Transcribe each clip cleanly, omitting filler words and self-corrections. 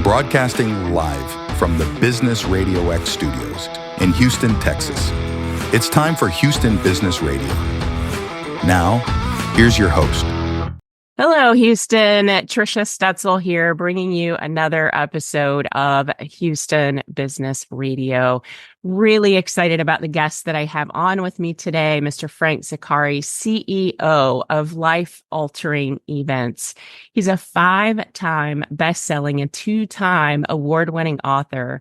Broadcasting live from the Business Radio X studios in Houston, Texas. It's time for Houston Business Radio. Now, here's your host. Hello, Houston. Trisha Stutzel here, bringing you another episode of Houston Business Radio. Really excited about the guest that I have on with me today, Mr. Frank Zaccari, CEO of Life Altering Events. He's a 5-time best-selling and 2-time award-winning author.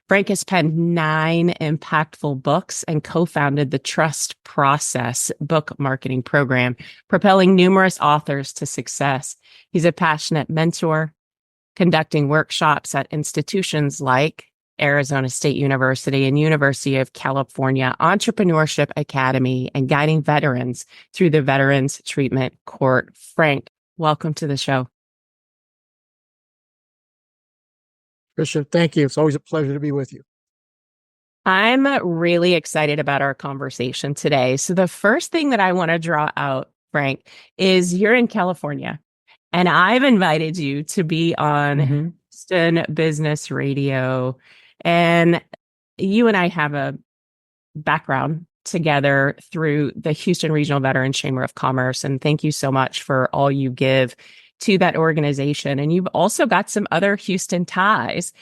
Frank has penned 9 impactful books and co-founded the Trust Process book marketing program, propelling numerous authors to success. He's a passionate mentor, conducting workshops at institutions like Arizona State University and University of California Entrepreneurship Academy, and guiding veterans through the Veterans Treatment Court. Frank, welcome to the show. Trisha, thank you. It's always a pleasure to be with you. I'm really excited about our conversation today. So the first thing that I want to draw out, Frank, is you're in California, and I've invited you to be on Houston Business Radio. And you and I have a background together through the Houston Regional Veterans Chamber of Commerce. And thank you so much for all you give to that organization. And you've also got some other Houston ties.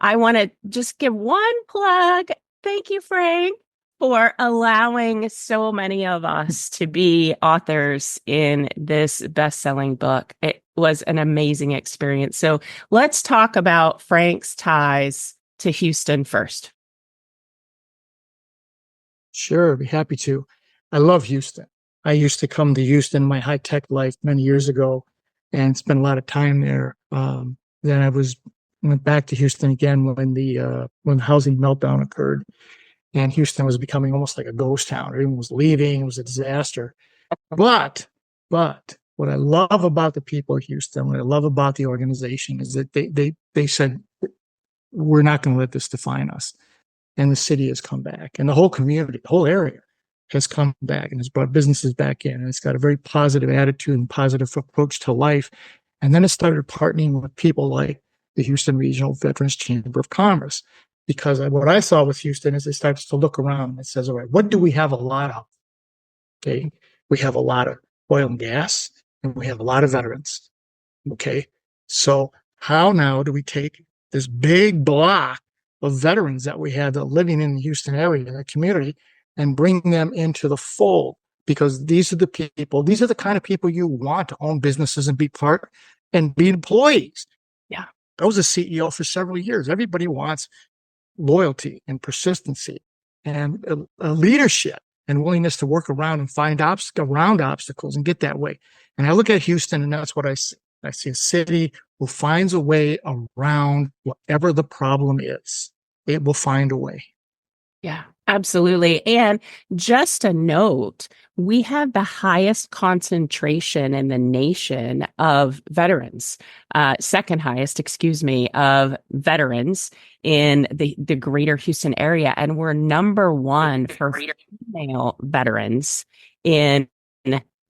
I want to just give one plug. Thank you, Frank, for allowing so many of us to be authors in this best-selling book. It was an amazing experience. So let's talk about Frank's ties to Houston first. Sure, I'd be happy to. I love Houston. I used to come to Houston in my high-tech life many years ago and spent a lot of time there. Then I went back to Houston again when the housing meltdown occurred, and Houston was becoming almost like a ghost town. Everyone was leaving; it was a disaster. But what I love about the people of Houston, what I love about the organization, is that they said, we're not going to let this define us, and the city has come back, and the whole community, the whole area, has come back and has brought businesses back in, and it's got a very positive attitude and positive approach to life. And then it started partnering with people like the Houston Regional Veterans Chamber of Commerce, because what I saw with Houston is it starts to look around and it says, all right, what do we have a lot of? Okay, we have a lot of oil and gas, and we have a lot of veterans. Okay, so how now do we take this big block of veterans that we have that are living in the Houston area, in the community, and bring them into the fold? Because these are the kind of people you want to own businesses and be part and be employees. Yeah. I was a CEO for several years. Everybody wants loyalty and persistency and leadership and willingness to work around and find around obstacles and get that way. And I look at Houston, and that's what I see. I see a city who finds a way around whatever the problem is. It will find a way. Yeah, absolutely. And just a note, we have the highest concentration in the nation of veterans, second highest, of veterans in the greater Houston area. And we're number 1 for female veterans in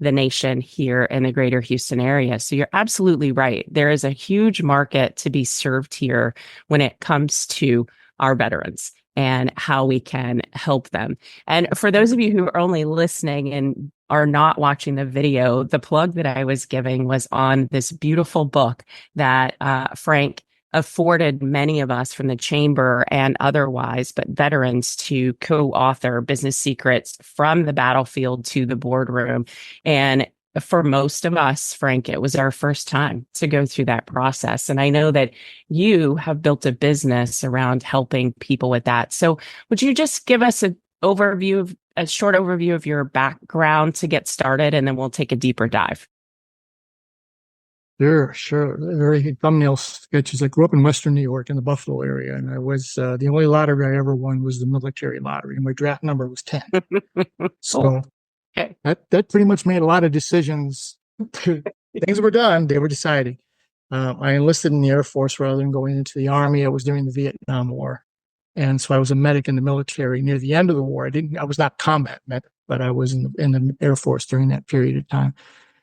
the nation here in the greater Houston area. So you're absolutely right. There is a huge market to be served here when it comes to our veterans and how we can help them. And for those of you who are only listening and are not watching the video, the plug that I was giving was on this beautiful book that Frank afforded many of us from the chamber and otherwise, but veterans, to co-author Business Secrets from the Battlefield to the Boardroom. And for most of us, Frank, it was our first time to go through that process. And I know that you have built a business around helping people with that. So would you just give us a short overview of your background to get started, and then we'll take a deeper dive? Sure. Very thumbnail sketches. I grew up in Western New York in the Buffalo area, and I was the only lottery I ever won was the military lottery, and my draft number was 10. So okay. That pretty much made a lot of decisions. Things were done; they were decided. I enlisted in the Air Force rather than going into the Army. I was during the Vietnam War, and so I was a medic in the military. Near the end of the war, I was not combat medic, but I was in the Air Force during that period of time.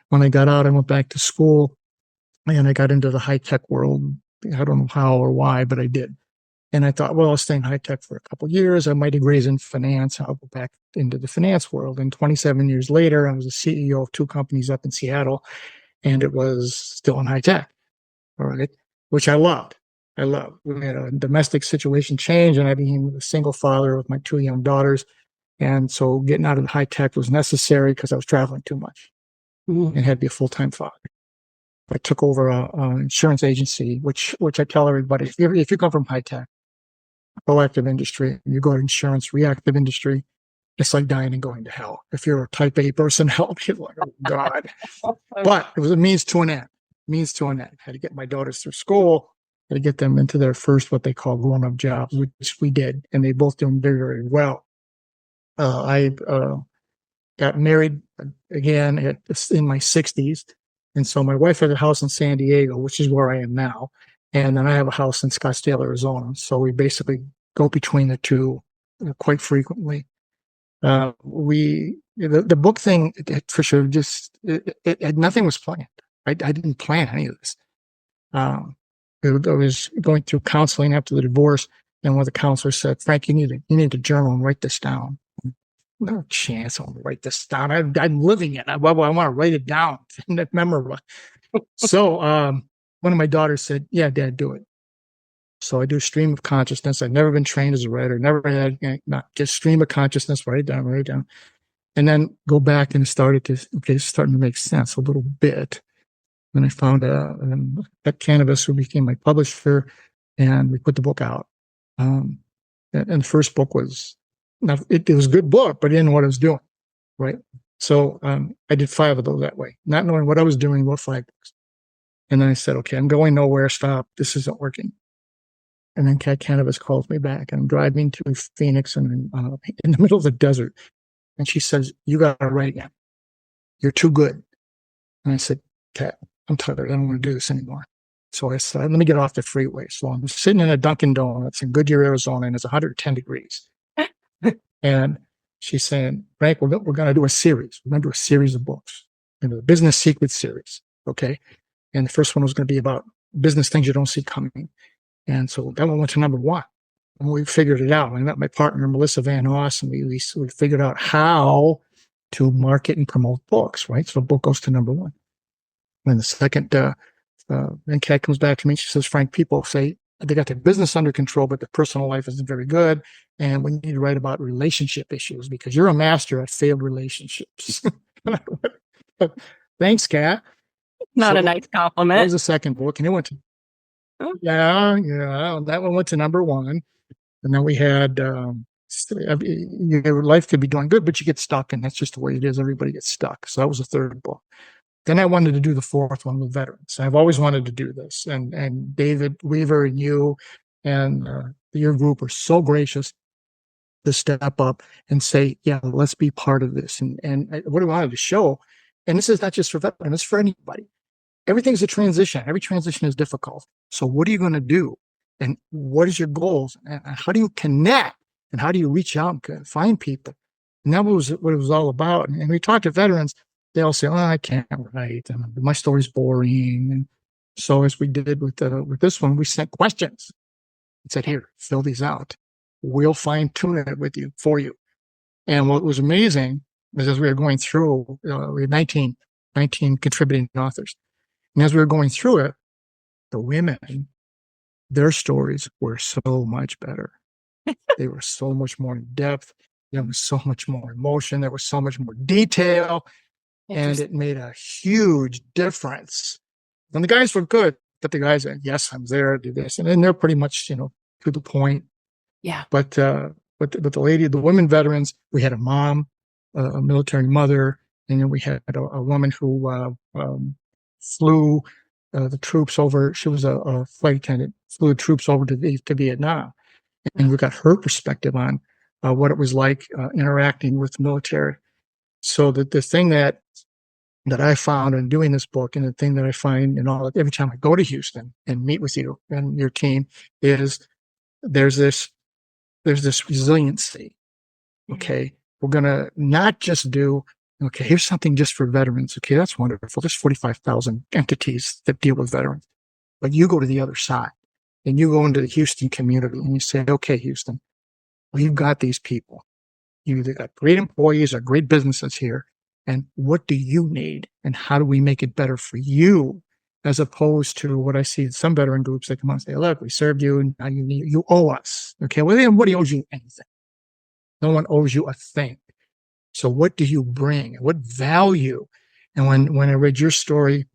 When I got out, I went back to school. And I got into the high-tech world, I don't know how or why, but I did. And I thought, well, I'll stay in high tech for a couple of years. My degree's in finance. I'll go back into the finance world. And 27 years later, I was a CEO of 2 companies up in Seattle, and it was still in high tech. All right. Which I loved. We had a domestic situation change, and I became a single father with my 2 young daughters. And so getting out of high tech was necessary because I was traveling too much and had to be a full-time father. I took over an insurance agency, which I tell everybody, if you come from high tech, proactive industry, and you go to insurance, reactive industry, it's like dying and going to hell. If you're a type A person, hell, you're like, oh God. But it was a means to an end. Had to get my daughters through school, had to get them into their first, what they call grown-up jobs, which we did. And they both doing very, very well. I got married again in my 60s. And so my wife had a house in San Diego, which is where I am now. And then I have a house in Scottsdale, Arizona. So we basically go between the two quite frequently. The book thing, for sure, nothing was planned. I didn't plan any of this. I was going through counseling after the divorce, and one of the counselors said, "Frank, you need to journal and write this down." No chance I'll write this down. I'm living it. I want to write it down. It's memorable. So one of my daughters said, "Yeah, Dad, do it." So I do stream of consciousness. I've never been trained as a writer. Never had, just stream of consciousness, write it down. And then go back and it's starting to make sense a little bit. Then I found that Cannabis, who became my publisher, and we put the book out. And the first book was, it was a good book, but I didn't know what I was doing, right? So I did 5 of those that way, not knowing what I was doing, wrote 5 books. And then I said, okay, I'm going nowhere, stop, this isn't working. And then Cat Cannabis calls me back, and I'm driving to Phoenix and in the middle of the desert. And she says, "You got to write again. You're too good." And I said, "Cat, I'm tired. I don't want to do this anymore." So I said, "Let me get off the freeway." So I'm sitting in a Dunkin' Donuts in Goodyear, Arizona, and it's 110 degrees. And she's saying, "Frank, we're going to do a series. We're going to do a series of books, the Business Secret series." Okay. And the first one was going to be about business things you don't see coming. And so that one went to #1. And we figured it out. I met my partner, Melissa Van Oss, and we figured out how to market and promote books, right? So the book goes to #1. And the second, then Kat comes back to me. She says, "Frank, people say they got their business under control, but their personal life isn't very good. And we need to write about relationship issues because you're a master at failed relationships." Thanks, Kat. Not a nice compliment. That was the second book, and it went to, that one went to #1. And then we had, your life could be doing good, but you get stuck, and that's just the way it is. Everybody gets stuck. So that was the third book. Then I wanted to do the 4th one with veterans. I've always wanted to do this. And David Weaver and you and your group are so gracious to step up and say, "Yeah, let's be part of this." And what I wanted to show, and this is not just for veterans, it's for anybody. Everything's a transition. Every transition is difficult. So what are you going to do? And what is your goals? And how do you connect? And how do you reach out and find people? And that was what it was all about. And we talked to veterans. They all say, "Oh, I can't write. And my story's boring." And so as we did with this one, we sent questions and said, "Here, fill these out. We'll fine tune it for you." And what was amazing is as we were going through, we had 19 contributing authors. And as we were going through it, the women, their stories were so much better. They were so much more in depth. There was so much more emotion. There was so much more detail. And it made a huge difference. And the guys were good, but the guys said, "Yes, I'm there, do this." And then they're pretty much, to the point. Yeah. But the women veterans, we had a mom, a military mother, and then we had a woman who flew the troops over. She was a flight attendant, flew the troops over to Vietnam. And we got her perspective on what it was like interacting with the military. So the thing that I found in doing this book, and the thing that I find every time I go to Houston and meet with you and your team, is there's this resiliency. Okay. We're going to not just do, okay, here's something just for veterans. Okay, that's wonderful. There's 45,000 entities that deal with veterans. But you go to the other side and you go into the Houston community and you say, okay, Houston, we've got these people. You either got great employees or great businesses here. And what do you need? And how do we make it better for you? As opposed to what I see in some veteran groups that come on and say, look, we served you and now you owe us. Okay, well, then nobody owes you anything. No one owes you a thing. So what do you bring? What value? And when I read your story,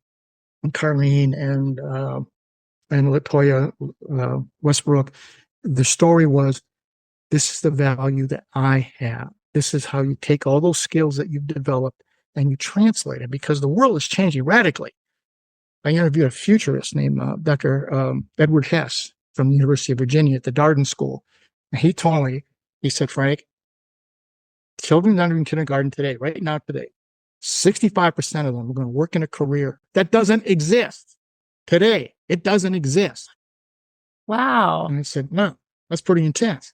Carlene and Latoya Westbrook, the story was, this is the value that I have. This is how you take all those skills that you've developed and you translate it, because the world is changing radically. I interviewed a futurist named Dr. Edward Hess from the University of Virginia at the Darden School. And he told me, he said, Frank, children that are in kindergarten today, right now today, 65% of them are going to work in a career that doesn't exist today. It doesn't exist. Wow. And I said, no, that's pretty intense.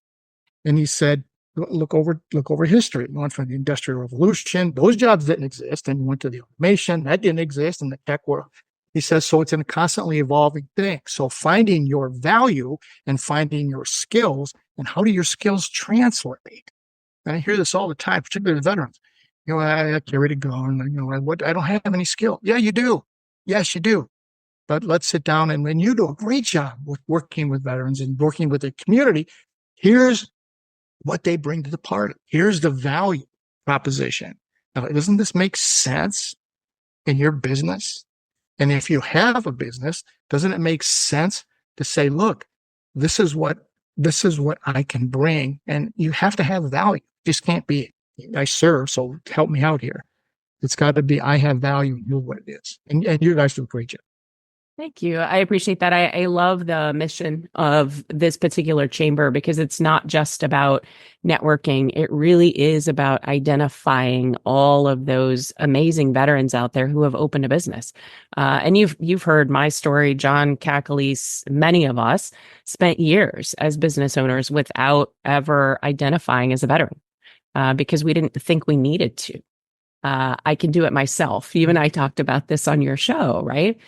And he said, look over history. You went from the Industrial Revolution, those jobs didn't exist. And you went to the automation, that didn't exist in the tech world. He says, so it's a constantly evolving thing. So finding your value and finding your skills, and how do your skills translate? And I hear this all the time, particularly with veterans. I get ready to go, and I don't have any skill. Yeah, you do. Yes, you do. But let's sit down, and when you do a great job with working with veterans and working with the community, here's what they bring to the party. Here's the value proposition. Now, doesn't this make sense in your business? And if you have a business, doesn't it make sense to say, look, this is what I can bring, and you have to have value. It just can't be, I serve, so help me out here. It's got to be, I have value, and know what it is. And you guys do a great job. Thank you. I appreciate that. I love the mission of this particular chamber, because it's not just about networking. It really is about identifying all of those amazing veterans out there who have opened a business. And you've heard my story, John Cacalis. Many of us spent years as business owners without ever identifying as a veteran, because we didn't think we needed to. I can do it myself. You and I talked about this on your show, right?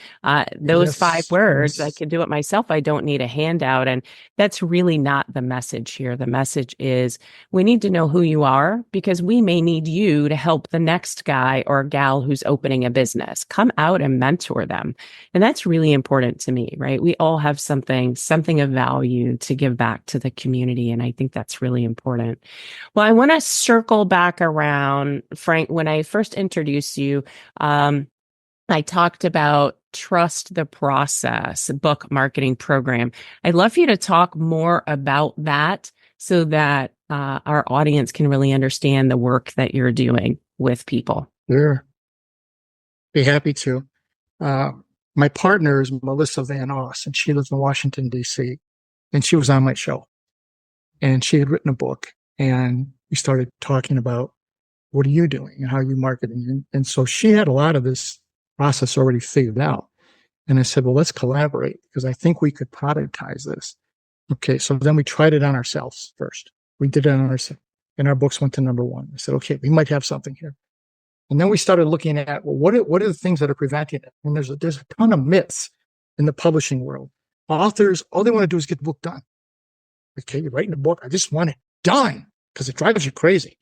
Those Yes, 5 words, yes. I can do it myself. I don't need a handout. And that's really not the message here. The message is, we need to know who you are, because we may need you to help the next guy or gal who's opening a business. Come out and mentor them. And that's really important to me, right? We all have something of value to give back to the community. And I think that's really important. Well, I want to circle back around, Frank. When I first introduced you, I talked about Trust the Process book marketing program. I'd love for you to talk more about that, so that our audience can really understand the work that you're doing with people. Sure. Be happy to. My partner is Melissa Van Oss, and she lives in Washington, D.C., and she was on my show. And she had written a book, and we started talking about, what are you doing and how are you marketing? And so she had a lot of this process already figured out. And I said, well, let's collaborate, because I think we could productize this. Okay, so then we tried it on ourselves first. We did it on ourselves, and our books went to #1. I said, okay, we might have something here. And then we started looking at, well, what are the things that are preventing it? And there's a ton of myths in the publishing world. Authors, all they want to do is get the book done. Okay, you're writing a book. I just want it done, because it drives you crazy.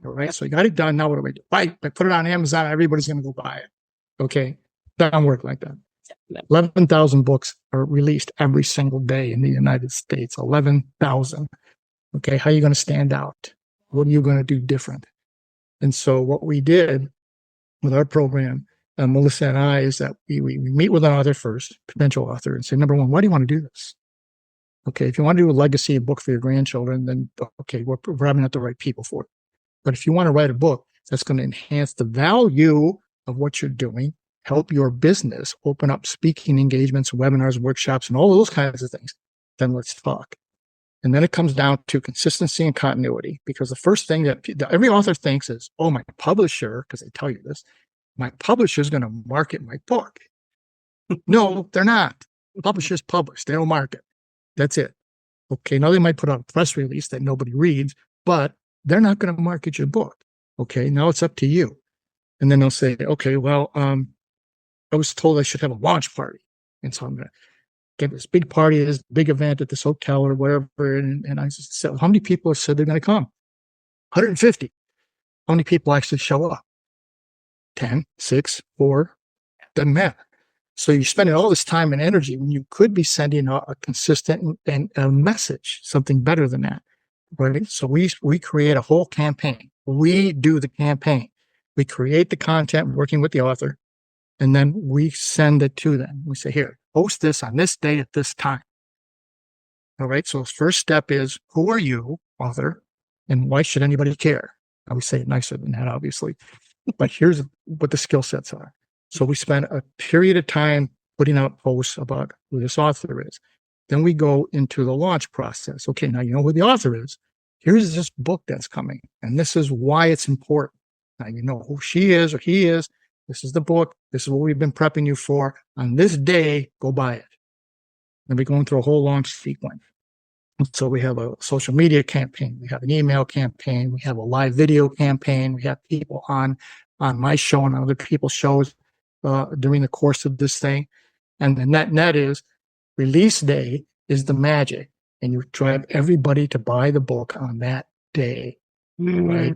All right, so you got it done. Now what do I do? I put it on Amazon. Everybody's going to go buy it. Okay, doesn't work like that. 11,000 books are released every single day in the United States. 11,000. Okay, how are you going to stand out? What are you going to do different? And so what we did with our program, Melissa and I, is that we meet with an author first, potential author, and say, #1, why do you want to do this? Okay, if you want to do a legacy book for your grandchildren, then okay, we're probably not the right people for it. But if you want to write a book that's going to enhance the value of what you're doing, help your business, open up speaking engagements, webinars, workshops, and all those kinds of things, then let's talk. And then it comes down to consistency and continuity, because the first thing that every author thinks is, oh, my publisher, because they tell you this, my publisher is going to market my book. No, they're not. Publishers publish, they don't market. That's it. Okay, now they might put out a press release that nobody reads, but they're not going to market your book. Okay, now it's up to you. And then they'll say, okay, well, I was told I should have a launch party. And so I'm going to, gave this big party, this big event at this hotel or wherever. And I said, how many people said they're going to come? 150. How many people actually show up? 10, 6, 4, doesn't matter. So you're spending all this time and energy when you could be sending a consistent and a message, something better than that, right? So we create a whole campaign. We do the campaign. We create the content working with the author, and then we send it to them. We say, here, post this on this day at this time. All right. So first step is, who are you, author, and why should anybody care? I would say it nicer than that, obviously, but here's what the skill sets are. So we spend a period of time putting out posts about who this author is. Then we go into the launch process. Okay, now you know who the author is. Here's this book that's coming, and this is why it's important. Now you know who she is or he is. This is the book. This is what we've been prepping you for. On this day, go buy it. And we're going through a whole launch sequence. So we have a social media campaign. We have an email campaign. We have a live video campaign. We have people on my show and other people's shows during the course of this thing. And the net is release day is the magic. And you drive everybody to buy the book on that day. Mm-hmm. Right?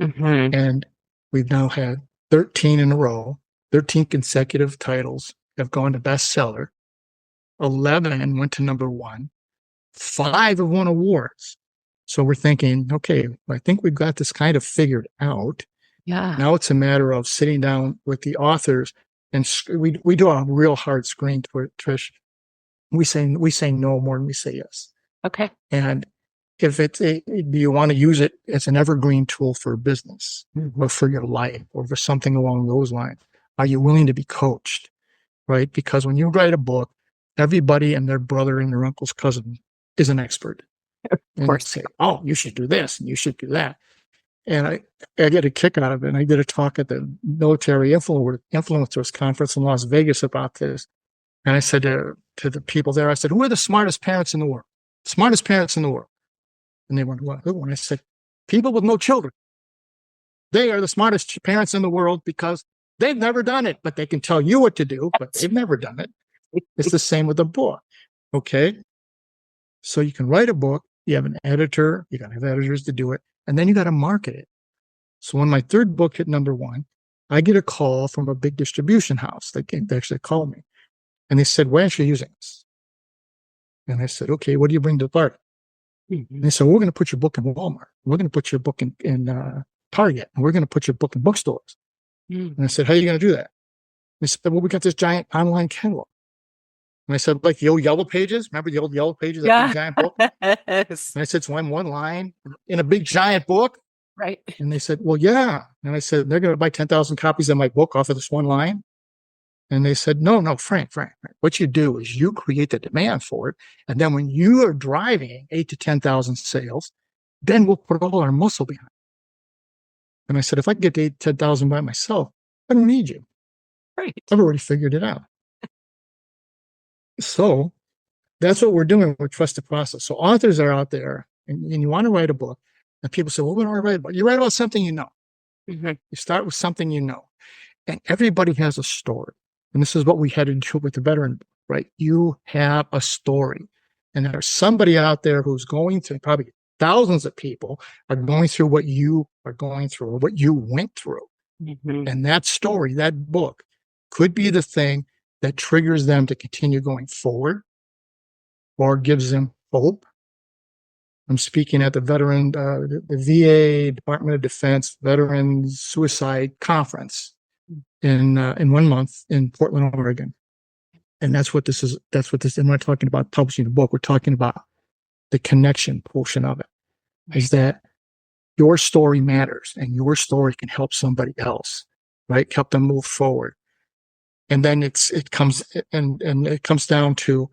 Mm-hmm. And we've now had 13 in a row, 13 consecutive titles have gone to bestseller. 11 went to number 1. 5 have won awards. So we're thinking, okay, I think we've got this kind of figured out. Yeah. Now it's a matter of sitting down with the authors, and we do a real hard screen to it, Trish. We say no more than we say yes. Okay. And if do you want to use it as an evergreen tool for business or for your life or for something along those lines? Are you willing to be coached? Right? Because when you write a book, everybody and their brother and their uncle's cousin is an expert. Of course. Say, oh, you should do this and you should do that. And I get a kick out of it. And I did a talk at the Military Influencers Conference in Las Vegas about this. And I said to the people there, I said, who are the smartest parents in the world? Smartest parents in the world. And they went, well, who? And I said, people with no children. They are the smartest parents in the world because they've never done it, but they can tell you what to do, but they've never done it. It's the same with a book. Okay. So you can write a book. You have an editor. You got to have editors to do it. And then you got to market it. So when my third book hit number 1, I get a call from a big distribution house. They actually called me and they said, why aren't you using this? And I said, okay, what do you bring to the party? Mm-hmm. And they said, we're going to put your book in Walmart. We're going to put your book in Target. And we're going to put your book in bookstores. Mm-hmm. And I said, how are you going to do that? And they said, well, we got this giant online catalog. And I said, like the old Yellow Pages? Remember the old Yellow Pages? That big giant book? Yes. And I said, so I'm one line in a big giant book? Right. And they said, well, yeah. And I said, they're going to buy 10,000 copies of my book off of this one line? And they said, no, Frank. What you do is you create the demand for it. And then when you are driving 8 to 10,000 sales, then we'll put all our muscle behind it. And I said, if I can get to 8 to 10,000 by myself, I don't need you. Right. I've already figured it out. So that's what we're doing with Trust the Process. So authors are out there and you want to write a book and people say, well, what do I write about? You write about something you know. Mm-hmm. You start with something you know. And everybody has a story. And this is what we had to do with the veteran, right? You have a story. And there's somebody out there who's going through, probably thousands of people are going through what you are going through or what you went through. Mm-hmm. And that story, that book could be the thing that triggers them to continue going forward or gives them hope. I'm speaking at the the VA Department of Defense Veterans Suicide Conference in 1 month in Portland, Oregon. And that's what this is. And we're talking about publishing a book. We're talking about the connection portion of it. Is that your story matters and your story can help somebody else, right? Help them move forward. And then it comes down to,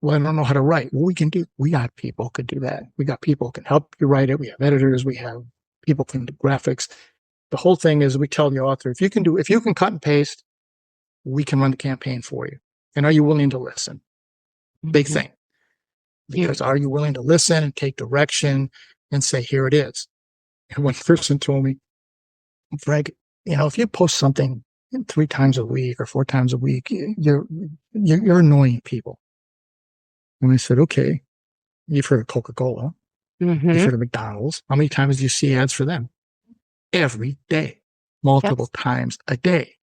well, I don't know how to write. Well, we got people who can do that. We got people who can help you write it. We have editors. We have people who can do graphics. The whole thing is we tell the author, if you can cut and paste, we can run the campaign for you. And are you willing to listen? Big thing. Because are you willing to listen and take direction and say, here it is? And one person told me, Frank, if you post something 3 times a week or 4 times a week, you're annoying people. And I said, okay, you've heard of Coca-Cola. You've Mm-hmm. heard of McDonald's. How many times do you see ads for them? Every day, multiple times a day.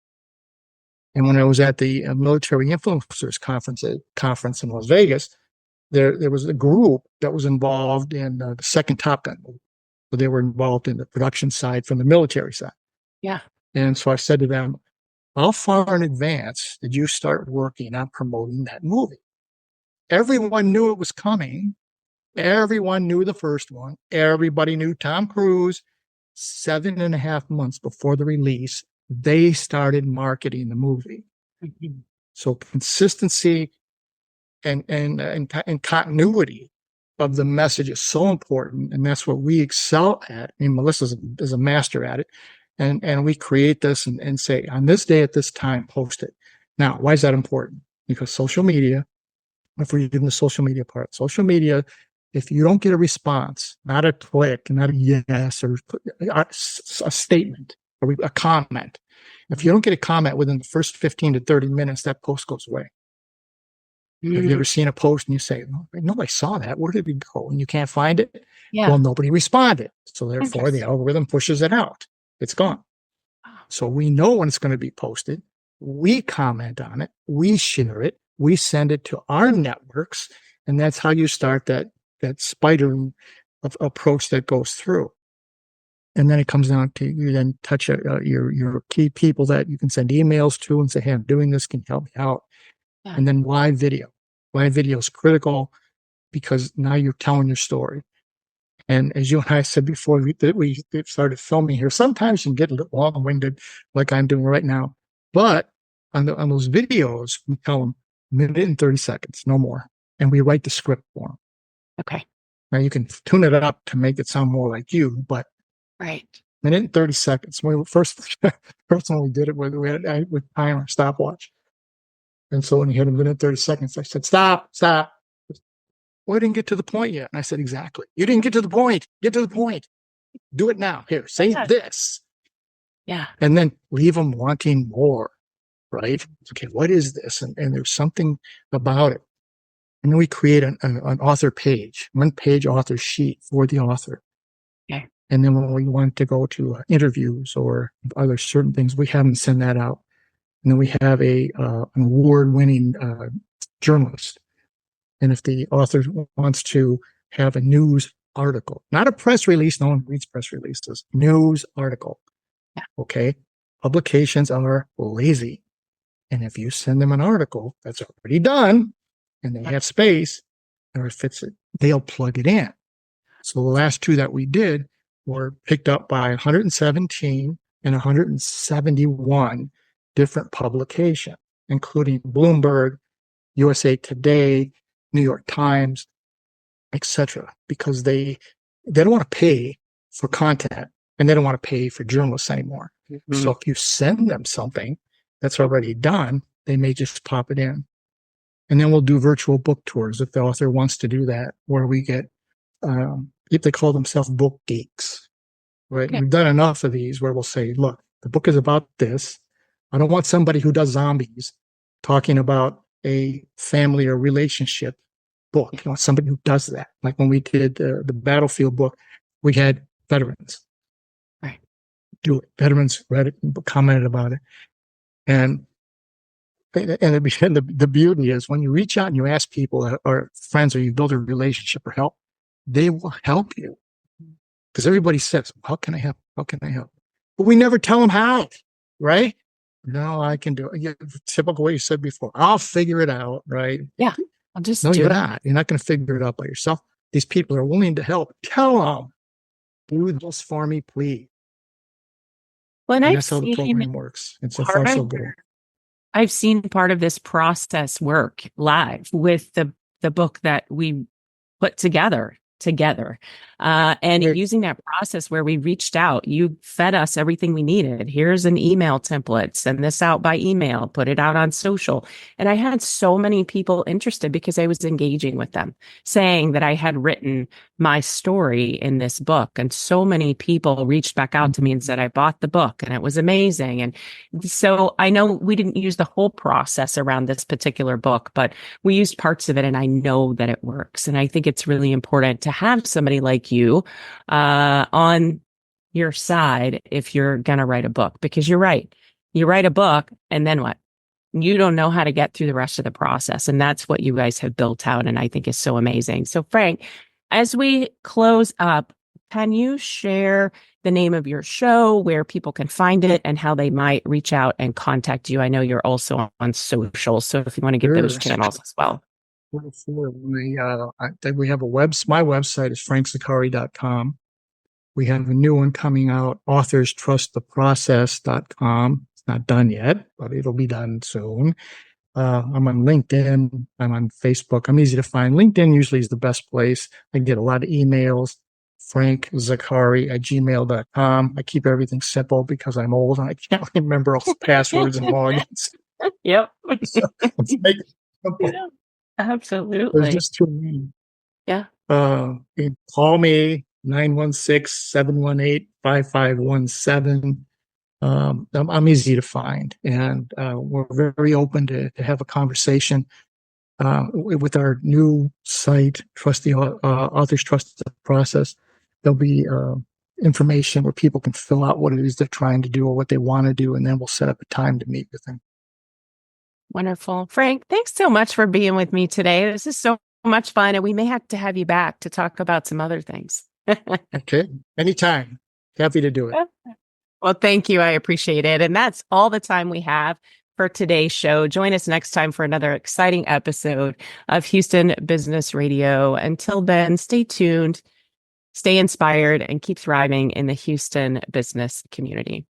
And when I was at the Military Influencers conference in Las Vegas, there was a group that was involved in the second Top Gun movie. So they were involved in the production side from the military side. Yeah. And so I said to them, how far in advance did you start working on promoting that movie? Everyone knew it was coming. Everyone knew the first one. Everybody knew Tom Cruise. 7.5 months before the release, they started marketing the movie. Mm-hmm. So consistency and continuity of the message is so important, and that's what we excel at. I mean, Melissa is a master at it, and we create this and say, on this day at this time, post it. Now, why is that important? Because social media, if we're doing the social media part, social media, if you don't get a response, not a click, not a yes, or a statement, or a comment, if you don't get a comment within the first 15 to 30 minutes, that post goes away. Mm-hmm. Have you ever seen a post and you say, no, I saw that. Where did it go? And you can't find it? Yeah. Well, nobody responded. So therefore, the algorithm pushes it out. It's gone. So we know when it's going to be posted. We comment on it. We share it. We send it to our networks. And that's how you start that spider approach that goes through. And then it comes down to you then touch your key people that you can send emails to and say, hey, I'm doing this. Can you help me out? Yeah. And then live video. Live video is critical because now you're telling your story. And as you and I said before we started filming here, sometimes you can get a little long-winded like I'm doing right now. But on those videos, we tell them minute and 30 seconds, no more. And we write the script for them. Okay. Now you can tune it up to make it sound more like you, but right. Minute and 30 seconds. When we first when we did it with timer stopwatch. And so when you hit a minute and 30 seconds, I said, stop. Well, I didn't get to the point yet. And I said, exactly. You didn't get to the point. Get to the point. Do it now. Here, say this. Yeah. And then leave them wanting more, right? Okay, what is this? And there's something about it. And then we create an author page, one-page author sheet for the author. Okay. And then when we want to go to interviews or other certain things, we have them send that out. And then we have an award-winning journalist. And if the author wants to have a news article, not a press release, no one reads press releases, news article. Yeah. Okay. Publications are lazy. And if you send them an article that's already done and they have space or it fits it, they'll plug it in. So the last two that we did were picked up by 117 and 171 different publications, including Bloomberg, USA Today, New York Times, etc., because they don't want to pay for content and they don't want to pay for journalists anymore. Mm-hmm. So if you send them something that's already done, they may just pop it in. And then we'll do virtual book tours if the author wants to do that, where we get, if they call themselves book geeks, right? Okay. We've done enough of these where we'll say, look, the book is about this. I don't want somebody who does zombies talking about a family or relationship book. You know, somebody who does that. Like when we did the Battlefield book, we had veterans. Right. Do it. Veterans read it and commented about it. And the beauty is when you reach out and you ask people or friends or you build a relationship or help, they will help you. Because everybody says, how can I help? How can I help? But we never tell them how, right? No, I can do it. Yeah, typical way you said before. I'll figure it out, right? Yeah, I'll just no, do you're it. not. You're not going to figure it out by yourself. These people are willing to help. Tell them, do this for me, please. Well, and that's how the program works. It's so far so good. I've seen part of this process work live with the book that we put together together. And using that process where we reached out, you fed us everything we needed. Here's an email template, send this out by email, put it out on social. And I had so many people interested because I was engaging with them, saying that I had written my story in this book. And so many people reached back out to me and said, I bought the book and it was amazing. And so I know we didn't use the whole process around this particular book, but we used parts of it, and I know that it works. And I think it's really important to have somebody like you on your side if you're going to write a book, because you're right. You write a book and then what? You don't know how to get through the rest of the process. And that's what you guys have built out, and I think is so amazing. So Frank, as we close up, can you share the name of your show, where people can find it, and how they might reach out and contact you? I know you're also on social, so if you want to give those channels as well. We have my website is frankzaccari.com. We have a new one coming out, authorstrusttheprocess.com. It's not done yet, but it'll be done soon. I'm on LinkedIn. I'm on Facebook. I'm easy to find. LinkedIn usually is the best place. I get a lot of emails. frankzaccari@gmail.com. I keep everything simple because I'm old and I can't remember all the passwords and logins. Yep. So let's make it simple. Yeah, absolutely. There's just too many. Yeah. You can call me 916-718-5517. I'm easy to find, and we're very open to have a conversation. With our new site, Authors Trust the Process, there'll be information where people can fill out what it is they're trying to do or what they want to do, and then we'll set up a time to meet with them. Wonderful. Frank, thanks so much for being with me today. This is so much fun, and we may have to have you back to talk about some other things. Okay. Anytime. Happy to do it. Well, thank you. I appreciate it. And that's all the time we have for today's show. Join us next time for another exciting episode of Houston Business Radio. Until then, stay tuned, stay inspired, and keep thriving in the Houston business community.